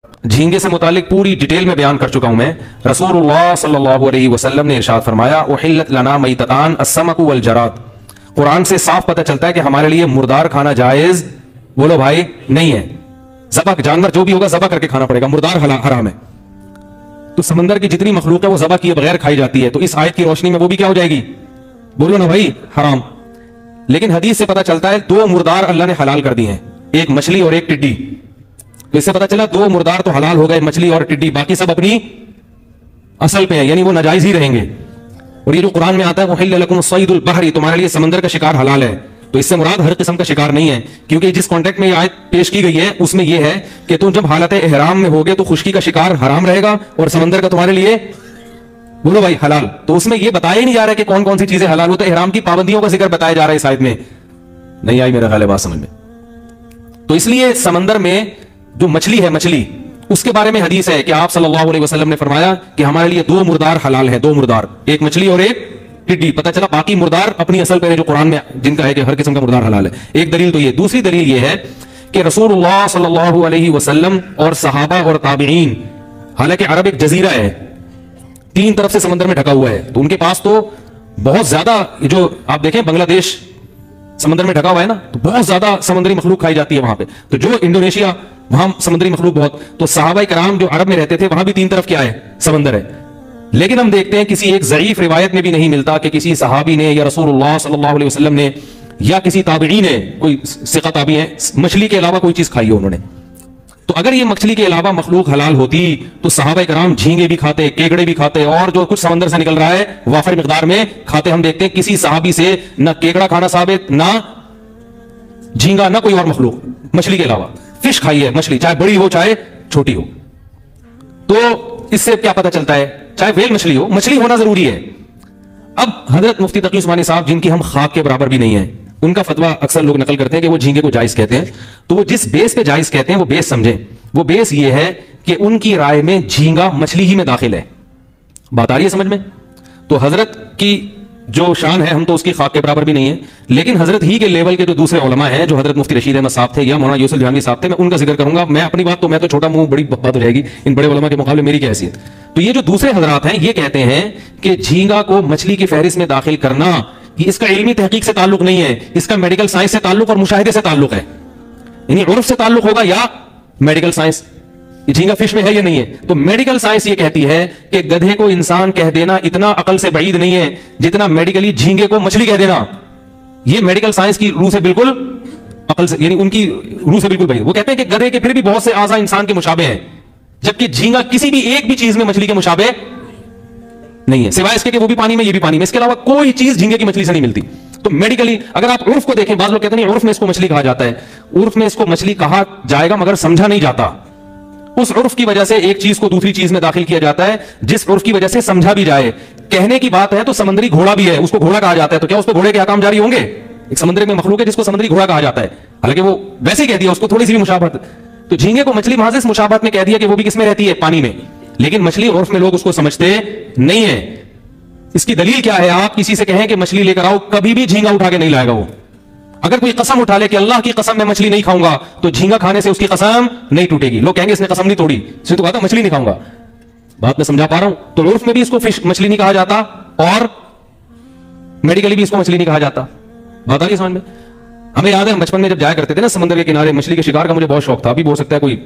झींगे से मुतालिक पूरी डिटेल में बयान कर चुका हूं मैं। रसूलुल्लाह सल्लल्लाहु अलैहि वसल्लम ने इरशाद फरमाया, उहिल्लत लना मैततान अस्समकु वल जराद। कुरान से साफ पता चलता है कि हमारे लिए मुर्दार खाना जायज, बोलो भाई, नहीं है। ज़बह जानवर जो भी होगा ज़बह करके खाना पड़ेगा, मुर्दार हराम है। तो समंदर की जितनी मखलूक है वो ज़बह किए बगैर खाई जाती है, तो इस आयत की रोशनी में वो भी क्या हो जाएगी, बोलो ना भाई, हराम। लेकिन हदीस से पता चलता है दो मुर्दार अल्लाह ने हलाल कर दिए हैं, एक मछली और एक टिड्डी। तो इससे पता चला दो मुर्दार तो हलाल हो गए, मछली और टिड्डी, बाकी सब अपनी असल पे है, यानी वो नाजायज ही रहेंगे। और ये जो कुरान में आता है उहिल्ल लकुम सयदुल बहरी, तुम्हारे लिए समंदर का शिकार हलाल है, तो इससे मुराद हर किस्म का शिकार नहीं है, क्योंकि जिस कॉन्टेक्ट में ये आयत पेश की गई है उसमें यह है कि तुम जब हालत एहराम में होगे तो खुश्की का शिकार हराम रहेगा और समंदर का तुम्हारे लिए, बोलो भाई, हलाल। तो उसमें यह बताया ही नहीं जा रहा है कि कौन कौन सी चीजें हलाल हो, तो एहराम की पाबंदियों का जिक्र बताया जा रहा है इस आयत में। नहीं आई मेरा ख्याल है बात समझ में। तो इसलिए समंदर में जो मछली है, मछली, उसके बारे में हदीस है कि आप सल्लल्लाहु अलैहि वसल्लम ने फरमाया कि हमारे लिए दो मुर्दार हलाल है, दो मुर्दार, एक मछली और एक टिड्डी। पता चला बाकी मुर्दार अपनी असल पे जो कुरान में जिनका है कि हर किस्म का मुर्दार हलाल है। एक दलील तो ये। दूसरी दलील ये है कि रसूलुल्लाह सल्लल्लाहु अलैहि वसल्लम और सहाबा और ताबईन, हालांकि अरब एक जजीरा है, तीन तरफ से समंदर में ढका हुआ है, तो उनके पास तो बहुत ज्यादा, जो आप देखें बांग्लादेश समंदर में ढका हुआ है ना, तो बहुत ज्यादा समुद्री मखलूक खाई जाती है वहां पे। तो जो इंडोनेशिया, वहां समुद्री मखलूक बहुत, तो सहाबा कराम जो अरब में रहते थे वहां भी तीन तरफ क्या है, समंदर है। लेकिन हम देखते हैं किसी एक ज़ईफ रिवायत में भी नहीं मिलता कि किसी सहाबी ने या रसूलुल्लाह सल्लल्लाहु अलैहि वसल्लम ने या किसी ताबई ने, कोई सिका ताबी है, मछली के अलावा कोई चीज खाई हो उन्होंने। तो अगर ये मछली के अलावा मखलूक हलाल होती तो सहाबा कराम झींगे भी खाते, केकड़े भी खाते, और जो कुछ समंदर से निकल रहा है वाफर मिकदार में खाते। हम देखते हैं किसी सहाबी से ना केकड़ा खाना साबित, ना झींगा, ना कोई और मखलूक मछली के अलावा। फिश खाई है मछली, चाहे बड़ी हो चाहे छोटी हो। तो इससे क्या पता चलता है, चाहे वेल मछली हो, मछली होना जरूरी है। अब हजरत मुफ्ती तकी उस्मानी साहब, जिनकी हम खाक के बराबर भी नहीं है, उनका फतवा अक्सर लोग नकल करते हैं कि वो झींगे को जायज कहते हैं। तो वो जिस बेस पे जायज कहते हैं वो बेस समझें। वो बेस ये है कि उनकी राय में झींगा मछली ही में दाखिल है। बात आ रही है समझ में? तो हजरत की जो शान है, हम तो उसकी खाक के बराबर भी नहीं है, लेकिन हजरत ही के लेवल के जो दूसरे उलमा हैं, जो हजरत मुफ्ती रशीद अहमद साहब थे या मौलाना यूसुफ जहांगीर साहब थे, मैं उनका जिक्र करूंगा। मैं अपनी बात तो, मैं तो छोटा मुंह, बड़ी बात हो जाएगी, इन बड़े उलमा के मुकाबले मेरी क्या हैसियत। तो ये जो दूसरे हजरात हैं ये कहते हैं कि झींगा को मछली की फहरिस्त में दाखिल करना, ये इसका इल्मी तहकीक से ताल्लुक नहीं है, इसका मेडिकल साइंस से ताल्लुक और मुशाहिदे से ताल्लुक है, यानी उर्फ से ताल्लुक होगा या मेडिकल साइंस। ये झींगा फिश में है या नहीं है? तो मेडिकल साइंस ये कहती है कि गधे को इंसान कह देना इतना अकल से बईद नहीं है जितना मेडिकली झींगे को मछली कह देना। ये मेडिकल साइंस की रूह से बिल्कुल अकल से, यानी उनकी रूह से बिल्कुल बईद। वो कहते हैं कि गधे के फिर भी बहुत से आज़ा इंसान के मुशाबे हैं, जबकि झींगा किसी भी एक भी चीज में मछली के मुशाबे नहीं है, सिवाय इसके कि वो भी पानी में ये भी पानी में, इसके अलावा कोई चीज झींगे की मछली से नहीं मिलती। तो मेडिकली अगर आप उर्फ को देखें, बात लोग कहते हैं उर्फ में इसको मछली कहा जाता है, उर्फ में इसको मछली कहा जाएगा मगर समझा नहीं जाता। उस उर्फ की वजह से एक चीज को दूसरी चीज में दाखिल किया जाता है जिस उर्फ की वजह से समझा भी जाए। कहने की बात है तो समुद्री घोड़ा भी है, उसको घोड़ा कहा जाता है, तो क्या उसको घोड़े के अहकाम जारी होंगे? एक समुद्र में मखलूक है जिसको समुद्री घोड़ा कहा जाता है, हालांकि वो वैसे ही कह दिया, उसको थोड़ी सी भी मुशाबहत। तो झींगे को मछली महज इस मुशाबहत में कह दिया कि वो भी किसमें रहती है, पानी में, लेकिन मछली उर्फ में लोग उसको समझते नहीं है। इसकी दलील क्या है? आप किसी से कहें कि मछली लेकर आओ, कभी भी झींगा उठा के नहीं लाएगा वो। अगर कोई कसम उठा ले कि अल्लाह की कसम मैं मछली नहीं खाऊंगा, तो झींगा खाने से उसकी कसम नहीं टूटेगी। लोग कहेंगे इसने कसम नहीं तोड़ी, इसने तो कहा था मछली नहीं खाऊंगा। बात मैं समझा पा रहा हूं? तो उर्फ में भी इसको फिश मछली नहीं कहा जाता और मेडिकली भी इसको मछली नहीं कहा जाता। बात आ रही समझ में? हमें याद है हम बचपन में जब जाया करते थे ना समुद्र के किनारे, मछली के शिकार का मुझे बहुत शौक था। अभी भी हो सकता है कोई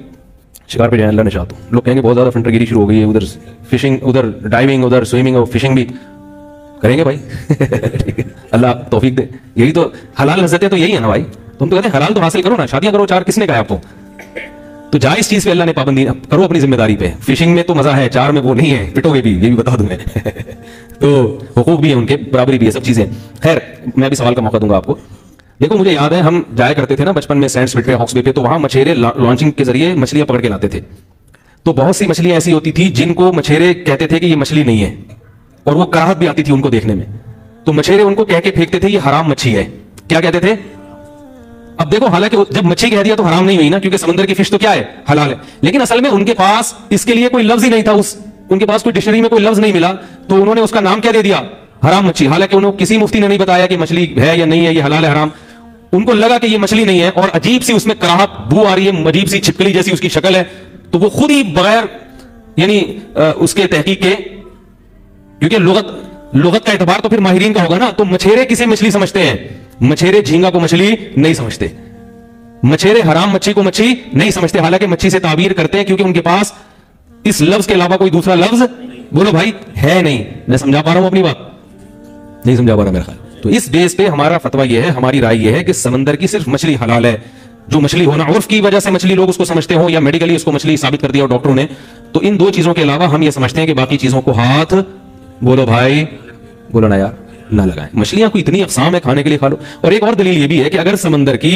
शिकार पे जाए, अल्लाह ने चाहा तो। लोग कहेंगे बहुत ज्यादा फंटरगिरी शुरू हो गई है, उधर फिशिंग, उधर डाइविंग, उधर स्विमिंग और फिशिंग भी करेंगे भाई। ठीक है, अल्लाह तौफीक दे। यही तो हलाल लज्जतें तो यही है ना भाई। तुम तो कहते हैं हलाल तो हासिल करो ना, शादियां करो चार, किसने कहा आपको? तो जायज चीज पे अल्लाह ने पाबंदी करो अपनी जिम्मेदारी पे। फिशिंग में तो मजा है, चार में वो नहीं है, पिटोगे भी, ये भी बता दूं मैं। तो हुकूक भी है उनके, बराबरी भी है, सब चीजें। खैर, मैं भी सवाल का मौका दूंगा आपको। देखो मुझे याद है हम जाया करते थे ना बचपन में सैंड स्पिट पे, हॉक्स बे पे, तो वहां मछेरे लॉन्चिंग के जरिए मछलियां पकड़ के लाते थे। तो बहुत सी मछलियां ऐसी होती थी जिनको मछेरे कहते थे कि ये मछली नहीं है, और वो कराहत भी आती थी उनको देखने में। तो मछेरे उनको कह के फेंकते थे ये हराम मच्छी है। क्या कहते थे? अब देखो, हालांकि जब मच्छी कह दिया तो हराम नहीं हुई ना, क्योंकि समुद्र की फिश तो क्या है, हलाल है। लेकिन असल में उनके पास इसके लिए कोई लफ्ज ही नहीं था, उनके पास कोई डिक्शनरी में कोई लफ्ज नहीं मिला, तो उन्होंने उसका नाम क्या दे दिया, हराम मच्छी। हालांकि उन्होंने किसी मुफ्ती ने नहीं बताया कि मछली है या नहीं है, ये हलाल है हराम। उनको लगा कि ये मछली नहीं है और अजीब सी उसमें कराहत, बू आ रही है, अजीब सी छिपकली जैसी उसकी शक्ल है, तो वो खुद ही बगैर यानी उसके तहकीक के, क्योंकि लुगत का एतबार तो फिर माहिरीन का होगा ना। तो मछेरे किसे मछली समझते हैं? मछेरे झींगा को मछली नहीं समझते, मछेरे हराम मच्छी को मच्छी नहीं समझते, हालांकि मच्छी से ताबीर करते हैं क्योंकि उनके पास इस लफ्ज के अलावा कोई दूसरा लफ्ज, बोलो भाई, है नहीं। मैं समझा पा रहा हूं अपनी बात? नहीं समझा पा रहा मेरा ख्याल। तो इस बेस पे हमारा फतवा यह है, हमारी राय यह है कि समंदर की सिर्फ मछली हलाल है। जो मछली होना उर्फ की वजह से मछली लोग उसको समझते हो, या मेडिकली उसको मछली साबित कर दिया डॉक्टरों ने, तो इन दो चीजों के अलावा हम ये समझते हैं कि बाकी चीजों को हाथ, बोलो भाई, बोलो ना यार, ना लगाएं। मछलियां कोई इतनी अक़साम है, खाने के लिए खा लो। और एक और दलील ये भी है कि अगर समंदर की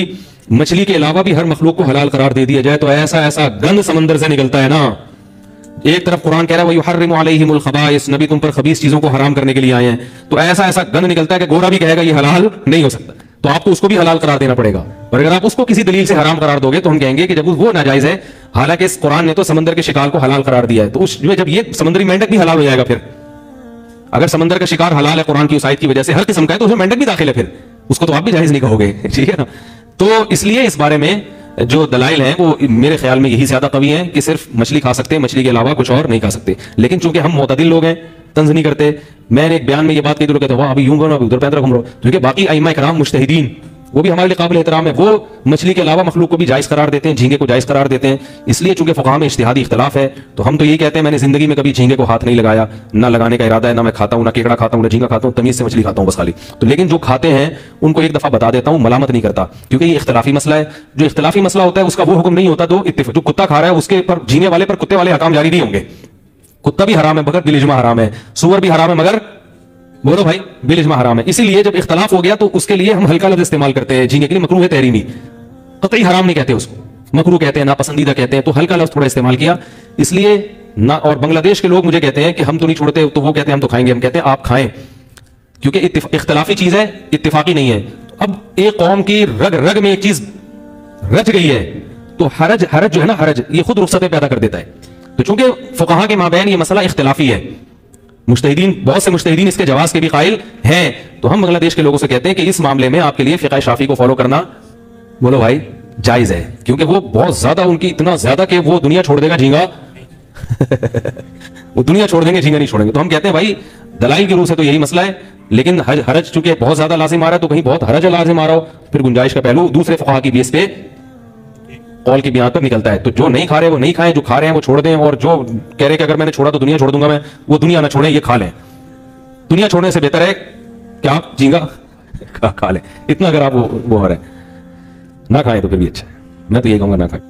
मछली के अलावा भी हर मखलूक को हलाल करार दे दिया जाए तो ऐसा ऐसा गंद समंदर से निकलता है ना। एक तरफ कुरान कह रहा है वयुहर्रिमु अलैहिमुल खबाइस, नबी तुम पर खबीस चीजों को हराम करने के लिए आए हैं, तो ऐसा ऐसा गंद निकलता है कि गोरा भी कहेगा ये हलाल नहीं हो सकता, तो आपको उसको भी हलाल करार देना पड़ेगा। और अगर आप उसको किसी दलील से हराम करार दोगे तो हम कहेंगे कि जब वो नाजायज है, हालांकि इस कुरान ने तो समंदर के शिकार को हलाल करार दिया है, तो उसमें जब ये समुद्री मेंढक भी हलाल हो जाएगा, फिर अगर समंदर का शिकार हलाल है कुरान की उस आयत की वजह से, हर किस्म का है, तो उसमें मेंढक भी दाखिल है, फिर उसको तो आप भी जायज नहीं कहोगे, ठीक है ना। तो इसलिए इस बारे में जो दलाइल हैं वो मेरे ख्याल में यही ज्यादा कवी हैं कि सिर्फ मछली खा सकते हैं, मछली के अलावा कुछ और नहीं खा सकते। लेकिन चूंकि हम मोतदिल लोग हैं, तंज नहीं करते, मैंने एक बयान में ये बात कही तो लोग कहते हैं वाह अभी यूं घूमो अभी उधर पैदल घूम रहा हूं, क्योंकि बाकी अइम्मा इकराम मुज्तहिदीन वो भी हमारे लिए काबिल एहतराम है, वो मछली के अलावा मखलूक को भी जायज करार देते हैं, झींगे को जायज करार देते हैं। इसलिए चूंकि फुक़हा में इज्तिहादी इख्तिलाफ है, तो हम तो यही कहते हैं, मैंने जिंदगी में कभी झींगे को हाथ नहीं लगाया, ना लगाने का इरादा है, ना मैं खाता हूं, ना केकड़ा खाता हूं, ना झींगा खाता हूं, तमीज से मछली खाता हूं बस खाली। तो लेकिन जो खाते हैं उनको एक दफा बता देता हूं, मलामत नहीं करता, क्योंकि ये इख्तिलाफी मसला है। जो इख्तिलाफी मसला होता है उसका वो हुक्म नहीं होता, जो कुत्ता खा रहा है उसके पर झींगे वाले पर कुत्ते वाले हकाम जारी नहीं होंगे। कुत्ता भी हराम है मगर बिल इज्मा हराम है, सूअर भी हराम है मगर, बोलो भाई, बिल इज्मा हराम है। इसीलिए जब इख्तलाफ हो गया तो उसके लिए हम हल्का लफ्ज इस्तेमाल करते हैं, झींगे के लिए मकरूह है तहरीमी, कतई हराम नहीं कहते उसको, मकरूह कहते हैं, नापसंदीदा कहते हैं, तो हल्का लफ्ज थोड़ा इस्तेमाल किया इसलिए ना। और बांग्लादेश के लोग मुझे कहते हैं कि हम तो नहीं छोड़ते, तो वो कहते हैं हम तो खाएंगे, हम कहते हैं आप खाएं, क्योंकि इख्तलाफी चीज है, इत्तिफाकी नहीं है। अब एक कौम की रग रग में एक चीज रच गई है, तो हरज जो है ना, हरज ये खुद रुखसतें पैदा कर देता है। तो चूंकि फुक़हा के माबैन ये मसला इख्तिलाफी है, मुज्तहिदीन, बहुत से मुज्तहिदीन इसके जवाज के भी कायल हैं, तो हम बांग्लादेश के लोगों से कहते हैं कि इस मामले में आपके लिए फ़िक़्ह शाफ़ी को फॉलो करना, बोलो भाई, जायज है, क्योंकि वो बहुत ज्यादा, उनकी इतना ज्यादा कि वो दुनिया छोड़ देगा झींगा वो दुनिया छोड़ देंगे, झींगा नहीं छोड़ेंगे। तो हम कहते हैं भाई दलाइल की रूह से तो यही मसला है, लेकिन हरज चूंकि बहुत ज्यादा लाजिम आ रहा है, तो कहीं बहुत हरज लाजिम आ रहा हो, फिर गुंजाइश का पहलू दूसरे फुक़हा की बेस पे कौल की बिना पर निकलता है। तो जो नहीं खा रहे वो नहीं खाएं, जो खा रहे हैं वो छोड़ दें, और जो कह रहे कि अगर मैंने छोड़ा तो दुनिया छोड़ दूंगा मैं, वो दुनिया ना छोड़ें, ये खा लें। दुनिया छोड़ने से बेहतर है कि आप झींगा खा लें, इतना अगर आप वो हो रहे हैं, ना खाएं तो फिर भी अच्छा है। मैं तो ये कहूंगा ना खाएं।